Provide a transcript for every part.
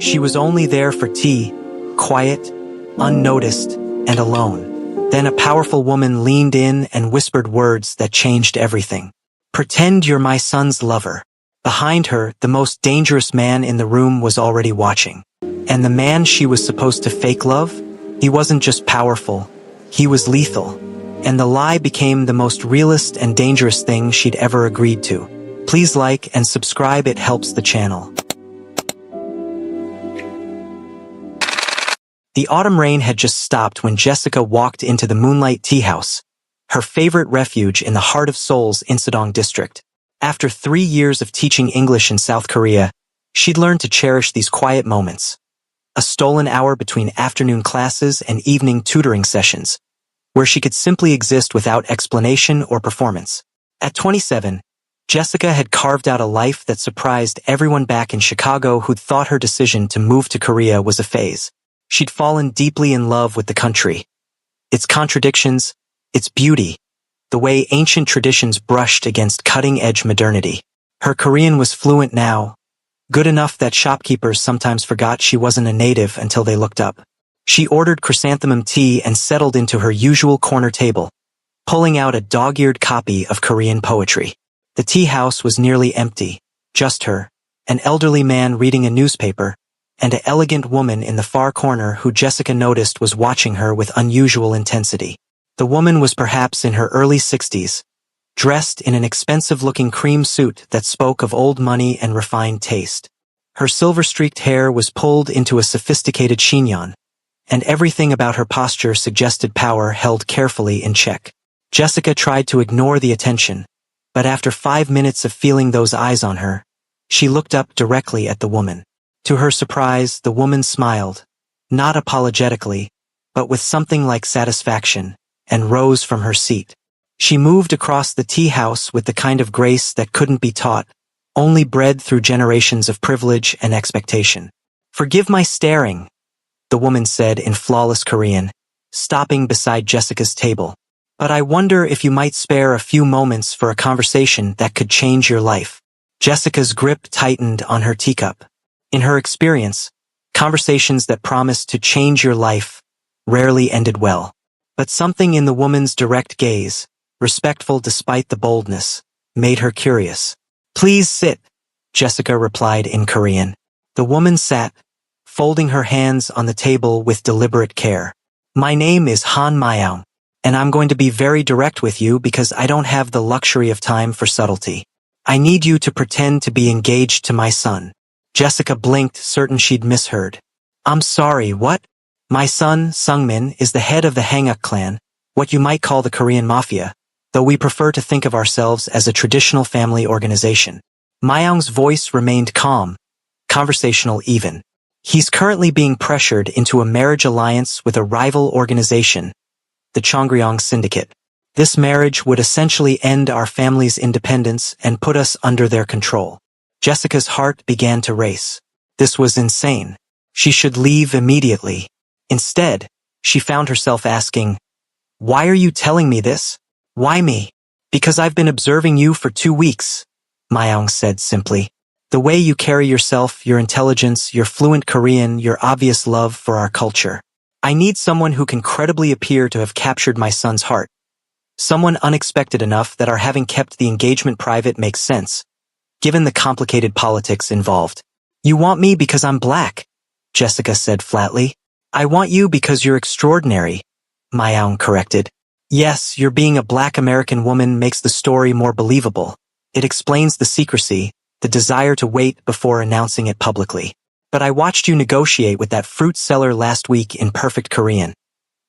She was only there for tea, quiet, unnoticed, and alone. Then a powerful woman leaned in and whispered words that changed everything. "Pretend you're my son's lover." Behind her, the most dangerous man in the room was already watching. And the man she was supposed to fake love? He wasn't just powerful, he was lethal. And the lie became the most realist and dangerous thing she'd ever agreed to. Please like and subscribe, it helps the channel. The autumn rain had just stopped when Jessica walked into the Moonlight Tea House, her favorite refuge in the heart of Seoul's Insadong district. After 3 years of teaching English in South Korea, she'd learned to cherish these quiet moments. A stolen hour between afternoon classes and evening tutoring sessions, where she could simply exist without explanation or performance. At 27, Jessica had carved out a life that surprised everyone back in Chicago who'd thought her decision to move to Korea was a phase. She'd fallen deeply in love with the country. Its contradictions, its beauty, the way ancient traditions brushed against cutting-edge modernity. Her Korean was fluent now, good enough that shopkeepers sometimes forgot she wasn't a native until they looked up. She ordered chrysanthemum tea and settled into her usual corner table, pulling out a dog-eared copy of Korean poetry. The tea house was nearly empty, just her, an elderly man reading a newspaper, and an elegant woman in the far corner who Jessica noticed was watching her with unusual intensity. The woman was perhaps in her early 60s, dressed in an expensive-looking cream suit that spoke of old money and refined taste. Her silver-streaked hair was pulled into a sophisticated chignon, and everything about her posture suggested power held carefully in check. Jessica tried to ignore the attention, but after 5 minutes of feeling those eyes on her, she looked up directly at the woman. To her surprise, the woman smiled, not apologetically, but with something like satisfaction, and rose from her seat. She moved across the tea house with the kind of grace that couldn't be taught, only bred through generations of privilege and expectation. "Forgive my staring," the woman said in flawless Korean, stopping beside Jessica's table. "But I wonder if you might spare a few moments for a conversation that could change your life." Jessica's grip tightened on her teacup. In her experience, conversations that promised to change your life rarely ended well. But something in the woman's direct gaze, respectful despite the boldness, made her curious. "Please sit," Jessica replied in Korean. The woman sat, folding her hands on the table with deliberate care. "My name is Han Myeong, and I'm going to be very direct with you because I don't have the luxury of time for subtlety. I need you to pretend to be engaged to my son." Jessica blinked, certain she'd misheard. "I'm sorry, what?" "My son, Sungmin, is the head of the Hanguk clan, what you might call the Korean Mafia, though we prefer to think of ourselves as a traditional family organization." Myeong's voice remained calm, conversational even. "He's currently being pressured into a marriage alliance with a rival organization, the Chongryong Syndicate. This marriage would essentially end our family's independence and put us under their control." Jessica's heart began to race. This was insane. She should leave immediately. Instead, she found herself asking, "Why are you telling me this? Why me?" "Because I've been observing you for 2 weeks, Myeong said simply. "The way you carry yourself, your intelligence, your fluent Korean, your obvious love for our culture. I need someone who can credibly appear to have captured my son's heart. Someone unexpected enough that our having kept the engagement private makes sense, given the complicated politics involved." "You want me because I'm black," Jessica said flatly. "I want you because you're extraordinary," Myeong corrected. "Yes, your being a black American woman makes the story more believable. It explains the secrecy, the desire to wait before announcing it publicly. But I watched you negotiate with that fruit seller last week in perfect Korean,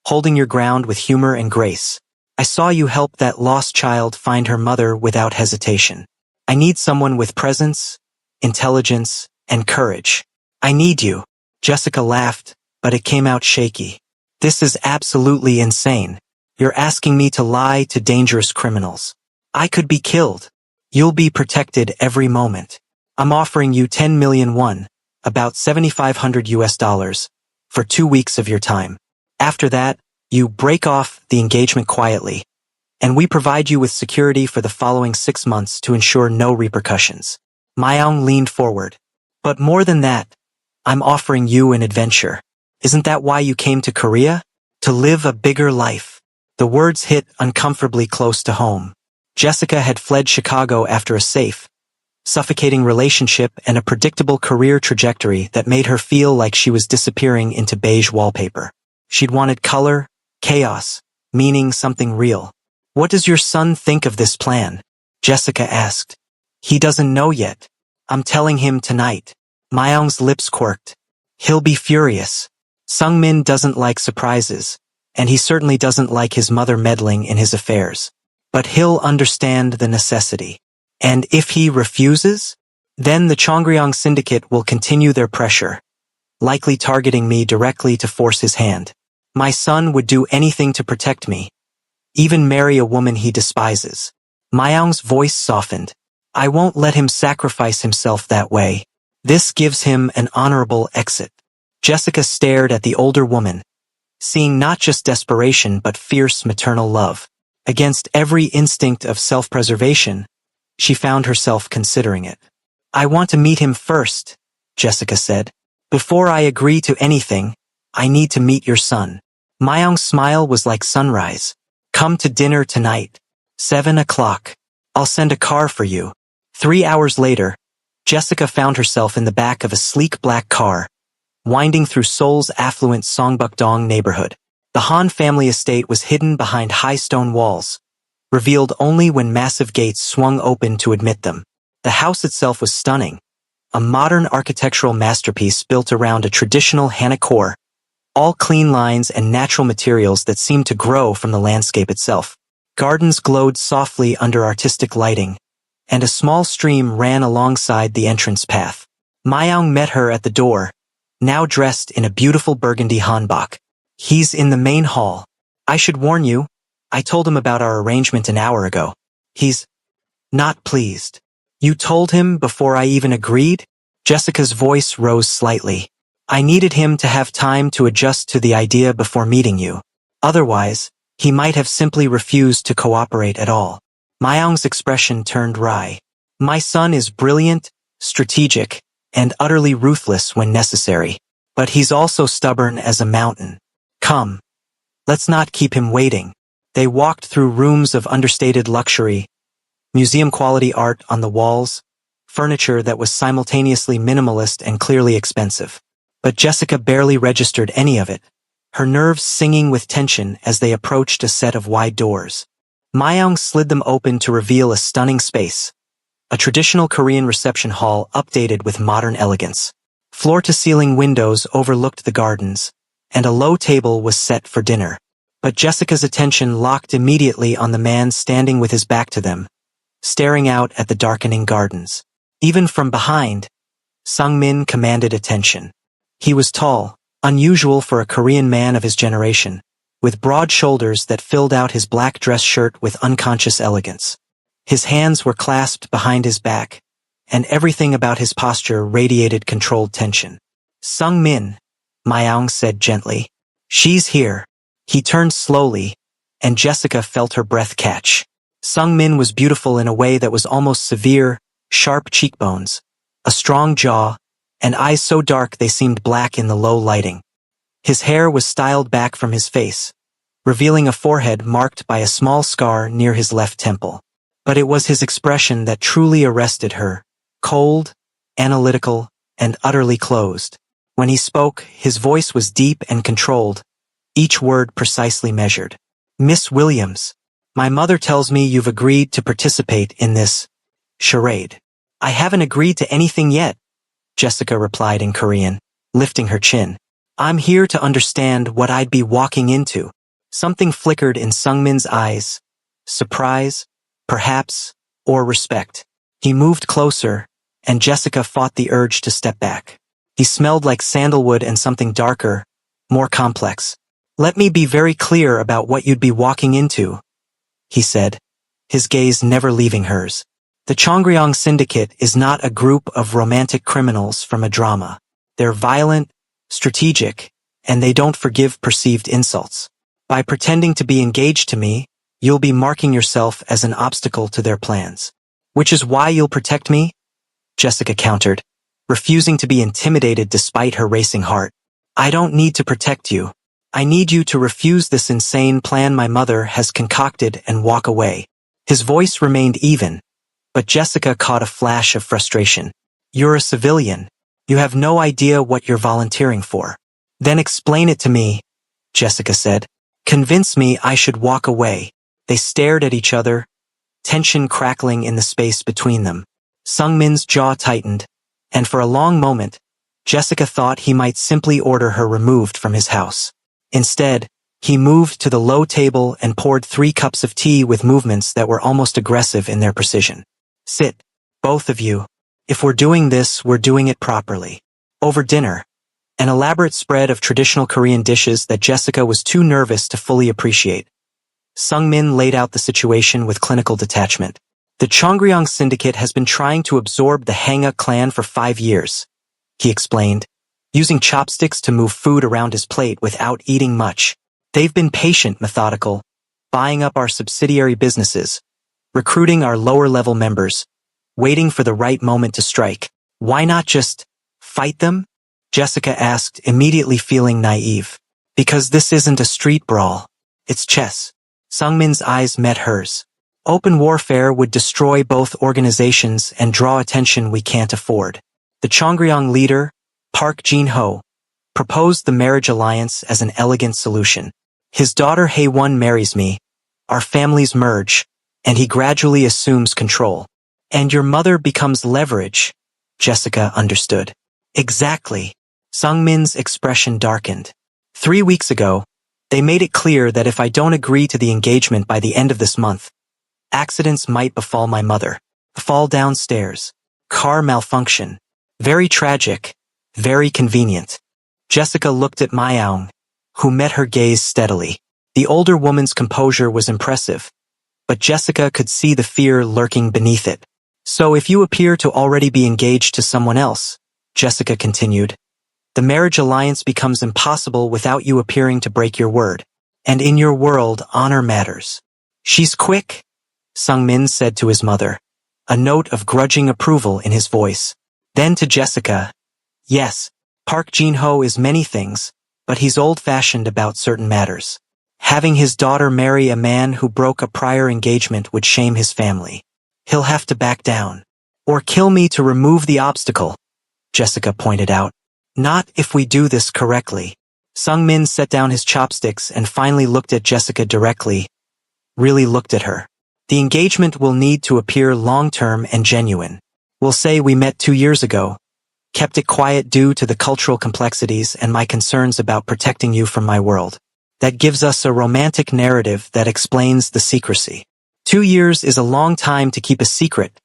holding your ground with humor and grace. I saw you help that lost child find her mother without hesitation. I need someone with presence, intelligence, and courage. I need you." Jessica laughed, but it came out shaky. "This is absolutely insane. You're asking me to lie to dangerous criminals. I could be killed. You'll be protected every moment. I'm offering you 10 million won, about $7,500 for 2 weeks of your time. After that, you break off the engagement quietly, and we provide you with security for the following 6 months to ensure no repercussions." Myeong leaned forward. "But more than that, I'm offering you an adventure. Isn't that why you came to Korea? To live a bigger life. The words hit uncomfortably close to home. Jessica had fled Chicago after a safe, suffocating relationship and a predictable career trajectory that made her feel like she was disappearing into beige wallpaper. She'd wanted color, chaos, meaning, something real. What does your son think of this plan? Jessica asked. He doesn't know yet. I'm telling him tonight. Myung's lips quirked. He'll be furious. Sungmin doesn't like surprises, and he certainly doesn't like his mother meddling in his affairs. But he'll understand the necessity. And if he refuses, then the Chongryong syndicate will continue their pressure, likely targeting me directly to force his hand. My son would do anything to protect me, even marry a woman he despises. Myung's voice softened. I won't let him sacrifice himself that way. This gives him an honorable exit. Jessica stared at the older woman, seeing not just desperation but fierce maternal love. Against every instinct of self-preservation, she found herself considering it. I want to meet him first, Jessica said. Before I agree to anything, I need to meet your son. Myung's smile was like sunrise. Come to dinner tonight. 7 o'clock. I'll send a car for you. 3 hours later, Jessica found herself in the back of a sleek black car, winding through Seoul's affluent Songbuk-dong neighborhood. The Han family estate was hidden behind high stone walls, revealed only when massive gates swung open to admit them. The house itself was stunning, a modern architectural masterpiece built around a traditional Hana core, all clean lines and natural materials that seemed to grow from the landscape itself. Gardens glowed softly under artistic lighting, and a small stream ran alongside the entrance path. Myung met her at the door, now dressed in a beautiful burgundy hanbok. He's in the main hall. I should warn you, I told him about our arrangement an hour ago. He's not pleased. You told him before I even agreed? Jessica's voice rose slightly. I needed him to have time to adjust to the idea before meeting you. Otherwise, he might have simply refused to cooperate at all. Myung's expression turned wry. My son is brilliant, strategic, and utterly ruthless when necessary. But he's also stubborn as a mountain. Come. Let's not keep him waiting. They walked through rooms of understated luxury, museum-quality art on the walls, furniture that was simultaneously minimalist and clearly expensive. But Jessica barely registered any of it, her nerves singing with tension as they approached a set of wide doors. Myung slid them open to reveal a stunning space, a traditional Korean reception hall updated with modern elegance. Floor-to-ceiling windows overlooked the gardens, and a low table was set for dinner. But Jessica's attention locked immediately on the man standing with his back to them, staring out at the darkening gardens. Even from behind, Sungmin commanded attention. He was tall, unusual for a Korean man of his generation, with broad shoulders that filled out his black dress shirt with unconscious elegance. His hands were clasped behind his back, and everything about his posture radiated controlled tension. Sungmin, Myung said gently. She's here. He turned slowly, and Jessica felt her breath catch. Sungmin was beautiful in a way that was almost severe, sharp cheekbones, a strong jaw, and eyes so dark they seemed black in the low lighting. His hair was styled back from his face, revealing a forehead marked by a small scar near his left temple. But it was his expression that truly arrested her, cold, analytical, and utterly closed. When he spoke, his voice was deep and controlled, each word precisely measured. Miss Williams, my mother tells me you've agreed to participate in this charade. I haven't agreed to anything yet, Jessica replied in Korean, lifting her chin. I'm here to understand what I'd be walking into. Something flickered in Sungmin's eyes. Surprise, perhaps, or respect. He moved closer, and Jessica fought the urge to step back. He smelled like sandalwood and something darker, more complex. Let me be very clear about what you'd be walking into, he said, his gaze never leaving hers. The Chongryong Syndicate is not a group of romantic criminals from a drama. They're violent, strategic, and they don't forgive perceived insults. By pretending to be engaged to me, you'll be marking yourself as an obstacle to their plans. Which is why you'll protect me? Jessica countered, refusing to be intimidated despite her racing heart. I don't need to protect you. I need you to refuse this insane plan my mother has concocted and walk away. His voice remained even, but Jessica caught a flash of frustration. You're a civilian. You have no idea what you're volunteering for. Then explain it to me, Jessica said. Convince me I should walk away. They stared at each other, tension crackling in the space between them. Sungmin's jaw tightened, and for a long moment, Jessica thought he might simply order her removed from his house. Instead, he moved to the low table and poured 3 cups of tea with movements that were almost aggressive in their precision. Sit, both of you. If we're doing this, we're doing it properly. Over dinner, an elaborate spread of traditional Korean dishes that Jessica was too nervous to fully appreciate. Sungmin laid out the situation with clinical detachment. The Cheongryong syndicate has been trying to absorb the Hanga clan for 5 years, he explained, using chopsticks to move food around his plate without eating much. They've been patient, methodical, buying up our subsidiary businesses, recruiting our lower-level members, waiting for the right moment to strike. Why not just fight them? Jessica asked, immediately feeling naive. Because this isn't a street brawl. It's chess. Sungmin's eyes met hers. Open warfare would destroy both organizations and draw attention we can't afford. The Cheongryong leader, Park Jin-ho, proposed the marriage alliance as an elegant solution. His daughter Hae-won marries me, our families merge, and he gradually assumes control. And your mother becomes leverage, Jessica understood. Exactly. Sungmin's expression darkened. 3 weeks ago, they made it clear that if I don't agree to the engagement by the end of this month, accidents might befall my mother. Fall downstairs. Car malfunction. Very tragic. Very convenient. Jessica looked at Myaung, who met her gaze steadily. The older woman's composure was impressive, but Jessica could see the fear lurking beneath it. So if you appear to already be engaged to someone else, Jessica continued, the marriage alliance becomes impossible without you appearing to break your word. And in your world, honor matters. She's quick, Sungmin said to his mother, a note of grudging approval in his voice. Then to Jessica, yes, Park Jin-ho is many things, but he's old-fashioned about certain matters. Having his daughter marry a man who broke a prior engagement would shame his family. He'll have to back down. Or kill me to remove the obstacle, Jessica pointed out. Not if we do this correctly. Sungmin set down his chopsticks and finally looked at Jessica directly. Really looked at her. The engagement will need to appear long-term and genuine. We'll say we met 2 years ago. Kept it quiet due to the cultural complexities and my concerns about protecting you from my world. That gives us a romantic narrative that explains the secrecy. 2 years is a long time to keep a secret,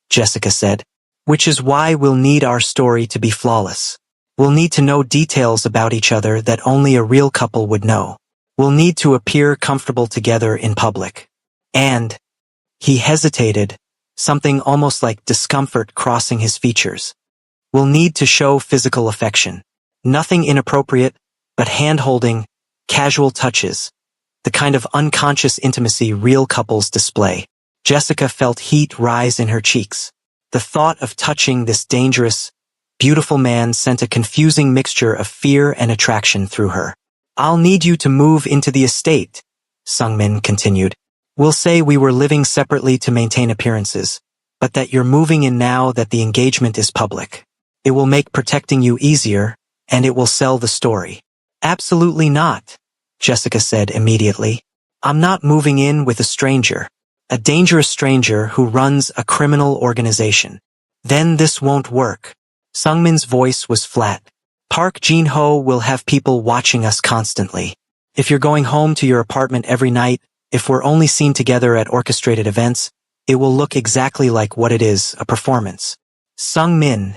Jessica said, which is why we'll need our story to be flawless. We'll need to know details about each other that only a real couple would know. We'll need to appear comfortable together in public. And, he hesitated, something almost like discomfort crossing his features. We'll need to show physical affection. Nothing inappropriate, but hand-holding, casual touches. The kind of unconscious intimacy real couples display. Jessica felt heat rise in her cheeks. The thought of touching this dangerous, beautiful man sent a confusing mixture of fear and attraction through her. I'll need you to move into the estate, Sungmin continued. We'll say we were living separately to maintain appearances, but that you're moving in now that the engagement is public. It will make protecting you easier, and it will sell the story. Absolutely not, Jessica said immediately. I'm not moving in with a stranger. A dangerous stranger who runs a criminal organization. Then this won't work. Sungmin's voice was flat. Park Jin-ho will have people watching us constantly. If you're going home to your apartment every night, if we're only seen together at orchestrated events, it will look exactly like what it is, a performance. Sungmin,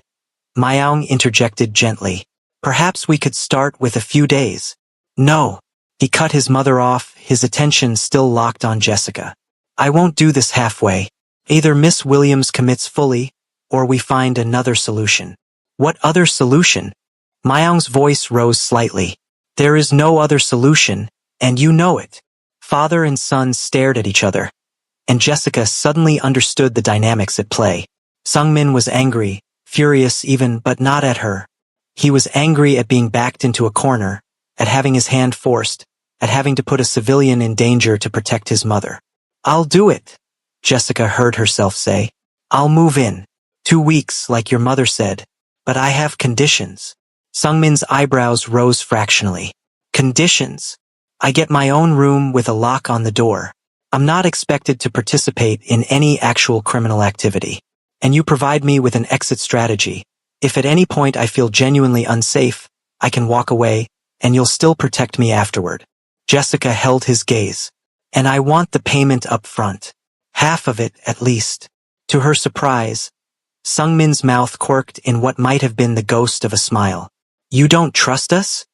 Myaung interjected gently. Perhaps we could start with a few days. No. He cut his mother off, his attention still locked on Jessica. I won't do this halfway. Either Miss Williams commits fully, or we find another solution. What other solution? Myaung's voice rose slightly. There is no other solution, and you know it. Father and son stared at each other, and Jessica suddenly understood the dynamics at play. Sungmin was angry, furious even, but not at her. He was angry at being backed into a corner, at having his hand forced, at having to put a civilian in danger to protect his mother. "I'll do it," Jessica heard herself say. "I'll move in. 2 weeks, like your mother said. But I have conditions." Sungmin's eyebrows rose fractionally. "Conditions? I get my own room with a lock on the door. I'm not expected to participate in any actual criminal activity. And you provide me with an exit strategy. If at any point I feel genuinely unsafe, I can walk away, and you'll still protect me afterward." Jessica held his gaze. "And I want the payment up front. Half of it, at least." To her surprise, Sungmin's mouth quirked in what might have been the ghost of a smile. "You don't trust us?"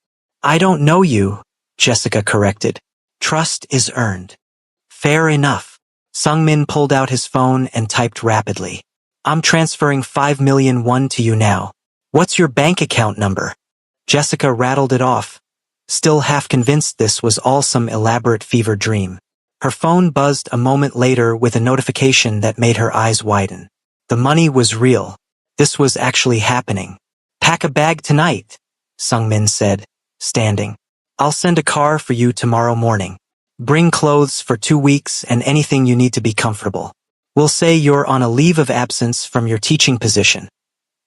"I don't know you," Jessica corrected. "Trust is earned." "Fair enough." Sungmin pulled out his phone and typed rapidly. "I'm transferring 5,000,001 to you now. What's your bank account number?" Jessica rattled it off, still half convinced this was all some elaborate fever dream. Her phone buzzed a moment later with a notification that made her eyes widen. The money was real. This was actually happening. "Pack a bag tonight," Sungmin said, standing. "I'll send a car for you tomorrow morning. Bring clothes for 2 weeks and anything you need to be comfortable. We'll say you're on a leave of absence from your teaching position.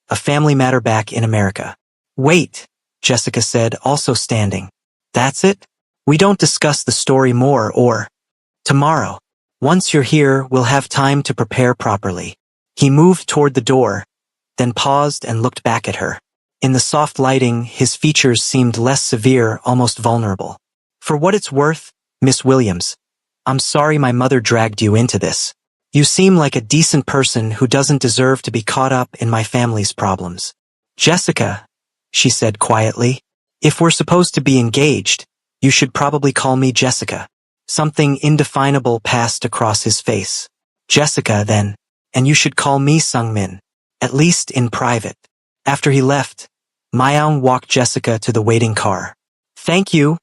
A family matter back in America." "Wait," Jessica said, also standing. "That's it? We don't discuss the story more or—" "Tomorrow. Once you're here, we'll have time to prepare properly." He moved toward the door, then paused and looked back at her. In the soft lighting, his features seemed less severe, almost vulnerable. "For what it's worth, Miss Williams, I'm sorry my mother dragged you into this. You seem like a decent person who doesn't deserve to be caught up in my family's problems." "Jessica," she said quietly, "if we're supposed to be engaged, you should probably call me Jessica." Something indefinable passed across his face. "Jessica, then. And you should call me Sungmin, at least in private." After he left, Myoung walked Jessica to the waiting car. "Thank you,"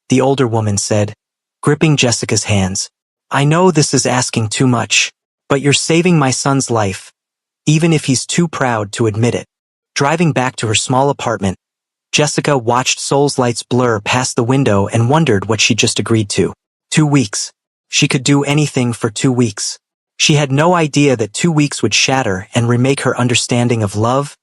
the older woman said, gripping Jessica's hands. "I know this is asking too much, but you're saving my son's life, even if he's too proud to admit it." Driving back to her small apartment, Jessica watched Seoul's lights blur past the window and wondered what she just agreed to. 2 weeks. She could do anything for 2 weeks. She had no idea that 2 weeks would shatter and remake her understanding of love,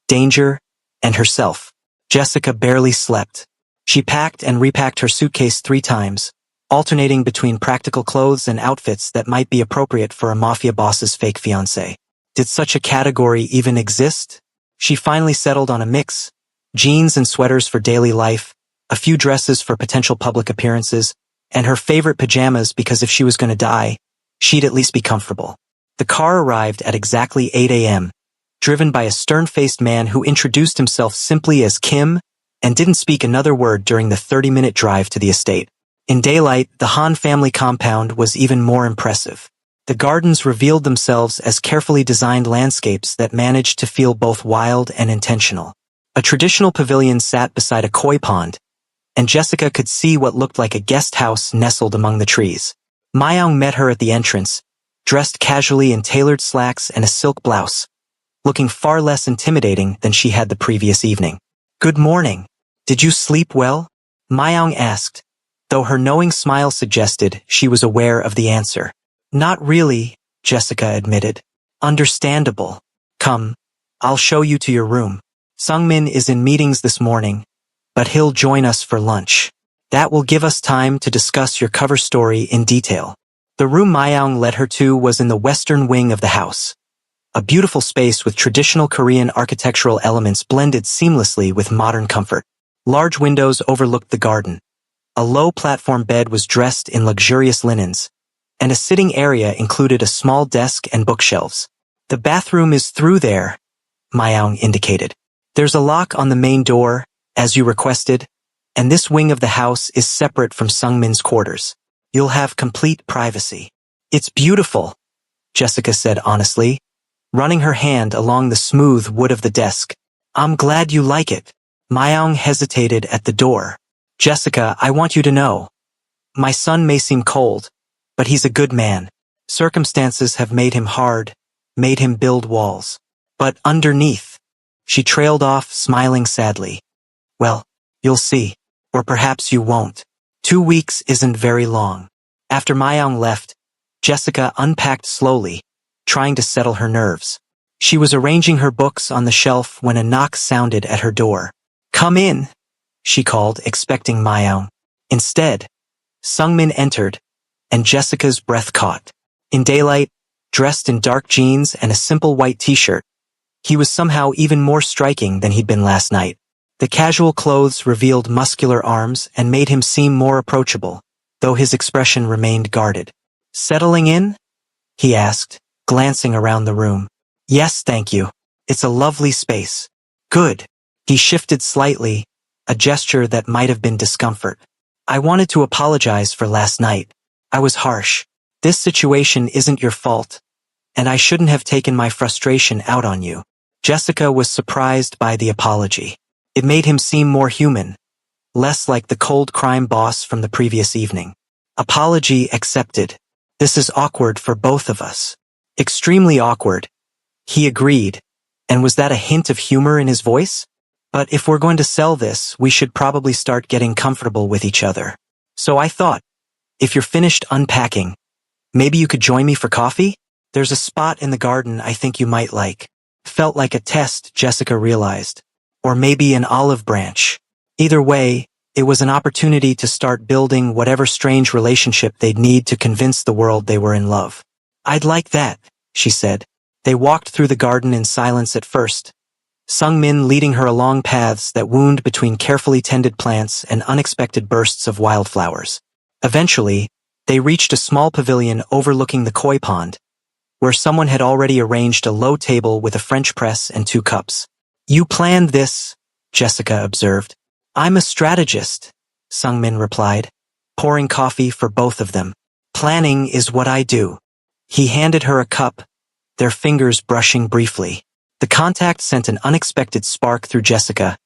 danger, and herself. Jessica barely slept. She packed and repacked her suitcase 3 times, alternating between practical clothes and outfits that might be appropriate for a mafia boss's fake fiancé. Did such a category even exist? She finally settled on a mix: jeans and sweaters for daily life, a few dresses for potential public appearances, and her favorite pajamas because if she was going to die, she'd at least be comfortable. The car arrived at exactly 8 a.m., driven by a stern-faced man who introduced himself simply as Kim and didn't speak another word during the 30-minute drive to the estate. In daylight, the Han family compound was even more impressive. The gardens revealed themselves as carefully designed landscapes that managed to feel both wild and intentional. A traditional pavilion sat beside a koi pond, and Jessica could see what looked like a guest house nestled among the trees. Myoung met her at the entrance, dressed casually in tailored slacks and a silk blouse, looking far less intimidating than she had the previous evening. "Good morning. Did you sleep well?" Myoung asked, though her knowing smile suggested she was aware of the answer. "Not really," Jessica admitted. "Understandable. Come, I'll show you to your room. Sungmin is in meetings this morning, but he'll join us for lunch. That will give us time to discuss your cover story in detail." The room Myoung led her to was in the western wing of the house. A beautiful space with traditional Korean architectural elements blended seamlessly with modern comfort. Large windows overlooked the garden. A low platform bed was dressed in luxurious linens, and a sitting area included a small desk and bookshelves. "The bathroom is through there," Myoung indicated. "There's a lock on the main door, as you requested, and this wing of the house is separate from Sungmin's quarters. You'll have complete privacy." "It's beautiful," Jessica said honestly, running her hand along the smooth wood of the desk. "I'm glad you like it." Myoung hesitated at the door. "Jessica, I want you to know. My son may seem cold, but he's a good man. Circumstances have made him hard, made him build walls. But underneath, She trailed off, smiling sadly. Well, you'll see. Or perhaps you won't. 2 weeks isn't very long. After Mayong left, Jessica unpacked slowly, trying to settle her nerves. She was arranging her books on the shelf when a knock sounded at her door. "Come in," she called, expecting Mayong. Instead, Sungmin entered, and Jessica's breath caught. In daylight, dressed in dark jeans and a simple white t-shirt, he was somehow even more striking than he'd been last night. The casual clothes revealed muscular arms and made him seem more approachable, though his expression remained guarded. "Settling in?" he asked, glancing around the room. "Yes, thank you. It's a lovely space." "Good." He shifted slightly, a gesture that might have been discomfort. "I wanted to apologize for last night. I was harsh. This situation isn't your fault, and I shouldn't have taken my frustration out on you." Jessica was surprised by the apology. It made him seem more human, less like the cold crime boss from the previous evening. "Apology accepted. This is awkward for both of us." "Extremely awkward," he agreed, and was that a hint of humor in his voice? "But if we're going to sell this, we should probably start getting comfortable with each other. So I thought, if you're finished unpacking, maybe you could join me for coffee? There's a spot in the garden I think you might like." Felt like a test, Jessica realized. Or maybe an olive branch. Either way, it was an opportunity to start building whatever strange relationship they'd need to convince the world they were in love. "I'd like that," she said. They walked through the garden in silence at first, Sungmin leading her along paths that wound between carefully tended plants and unexpected bursts of wildflowers. Eventually, they reached a small pavilion overlooking the koi pond, where someone had already arranged a low table with a French press and 2 cups. "You planned this," Jessica observed. "I'm a strategist," Sungmin replied, pouring coffee for both of them. "Planning is what I do." He handed her a cup, their fingers brushing briefly. The contact sent an unexpected spark through Jessica,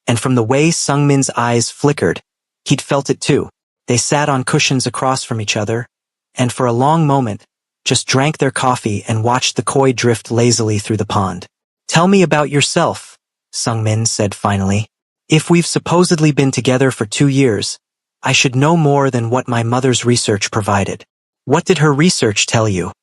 and from the way Sungmin's eyes flickered, he'd felt it too. They sat on cushions across from each other, and for a long moment, just drank their coffee and watched the koi drift lazily through the pond. "Tell me about yourself," Sungmin said finally. "If we've supposedly been together for 2 years, I should know more than what my mother's research provided." "What did her research tell you?"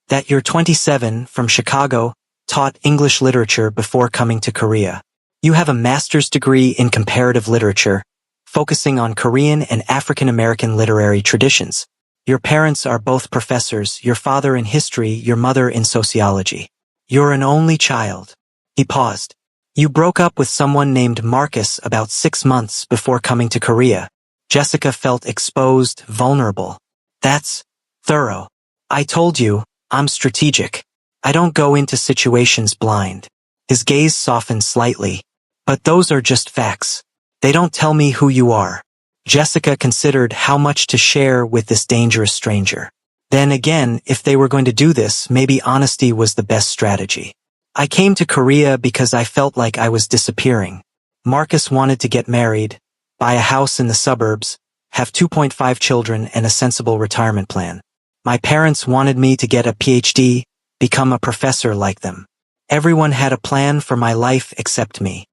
"That you're 27, from Chicago, taught English literature before coming to Korea. You have a master's degree in comparative literature, focusing on Korean and African American literary traditions. Your parents are both professors, your father in history, your mother in sociology. You're an only child." He paused. "You broke up with someone named Marcus about 6 months before coming to Korea." Jessica felt exposed, vulnerable. "That's thorough. I told you, I'm strategic. I don't go into situations blind." His gaze softened slightly. "But those are just facts. They don't tell me who you are." Jessica considered how much to share with this dangerous stranger. Then again, if they were going to do this, maybe honesty was the best strategy. "I came to Korea because I felt like I was disappearing. Marcus wanted to get married, buy a house in the suburbs, have 2.5 children and a sensible retirement plan. My parents wanted me to get a PhD, become a professor like them. Everyone had a plan for my life except me."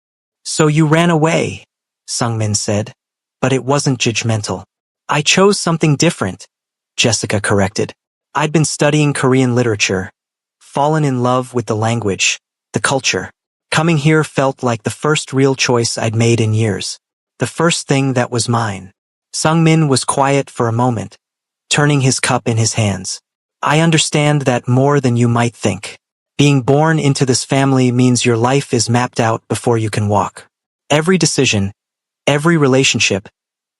"So you ran away," Sungmin said, but it wasn't judgmental. "I chose something different," Jessica corrected. "I'd been studying Korean literature, fallen in love with the language, the culture. Coming here felt like the first real choice I'd made in years. The first thing that was mine." Sungmin was quiet for a moment, turning his cup in his hands. "I understand that more than you might think. Being born into this family means your life is mapped out before you can walk. Every decision, every relationship,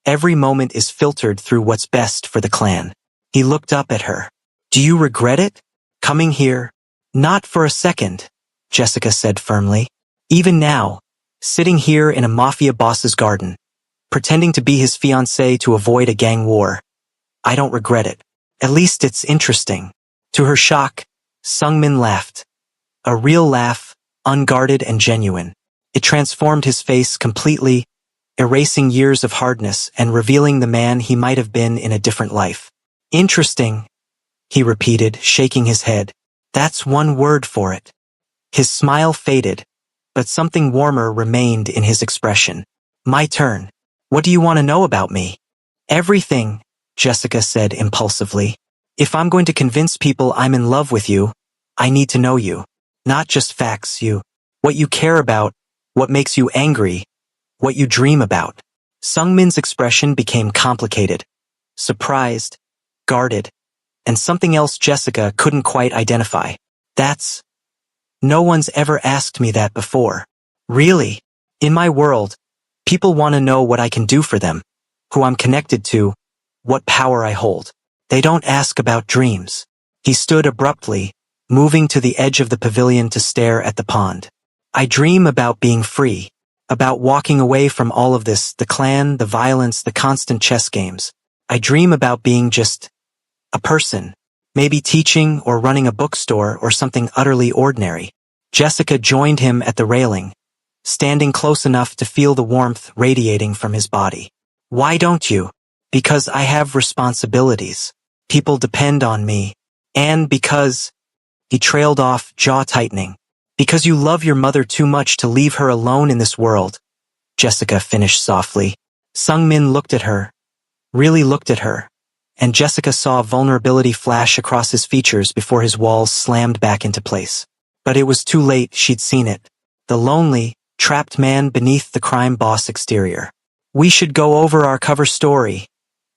every moment is filtered through what's best for the clan." He looked up at her. "Do you regret it? Coming here?" "Not for a second," Jessica said firmly. "Even now, sitting here in a mafia boss's garden, pretending to be his fiancée to avoid a gang war, I don't regret it. At least it's interesting." To her shock, Sungmin laughed. A real laugh, unguarded and genuine. It transformed his face completely, erasing years of hardness and revealing the man he might have been in a different life. "Interesting," he repeated, shaking his head. "That's one word for it." His smile faded, but something warmer remained in his expression. My turn. What do you want to know about me? Everything, Jessica said impulsively. If I'm going to convince people I'm in love with you, I need to know you. Not just facts, what you care about, what makes you angry, what you dream about. Sungmin's expression became complicated, surprised, guarded, and something else Jessica couldn't quite identify. No one's ever asked me that before. Really? In my world, people want to know what I can do for them, who I'm connected to, what power I hold. They don't ask about dreams. He stood abruptly, moving to the edge of the pavilion to stare at the pond. I dream about being free, about walking away from all of this, the clan, the violence, the constant chess games. I dream about being just a person, maybe teaching or running a bookstore or something utterly ordinary. Jessica joined him at the railing, standing close enough to feel the warmth radiating from his body. Why don't you? Because I have responsibilities. People depend on me. And because... He trailed off, jaw tightening. Because you love your mother too much to leave her alone in this world, Jessica finished softly. Sungmin looked at her, really looked at her, and Jessica saw vulnerability flash across his features before his walls slammed back into place. But it was too late, she'd seen it. The lonely, trapped man beneath the crime boss exterior. We should go over our cover story,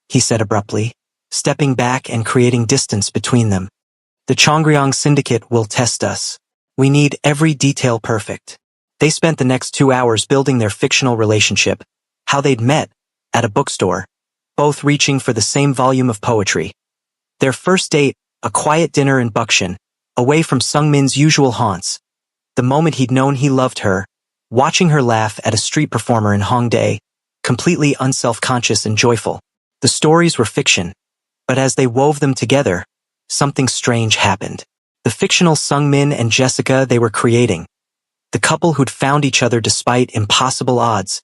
he said abruptly, stepping back and creating distance between them. The Chongryong Syndicate will test us. We need every detail perfect. They spent the next 2 hours building their fictional relationship, how they'd met, at a bookstore, both reaching for the same volume of poetry. Their first date, a quiet dinner in Bukshan, away from Sungmin's usual haunts. The moment he'd known he loved her, watching her laugh at a street performer in Hongdae, completely unself-conscious and joyful. The stories were fiction, but as they wove them together, something strange happened. The fictional Sungmin and Jessica they were creating, the couple who'd found each other despite impossible odds,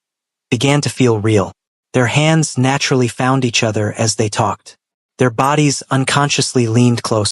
began to feel real. Their hands naturally found each other as they talked. Their bodies unconsciously leaned closer.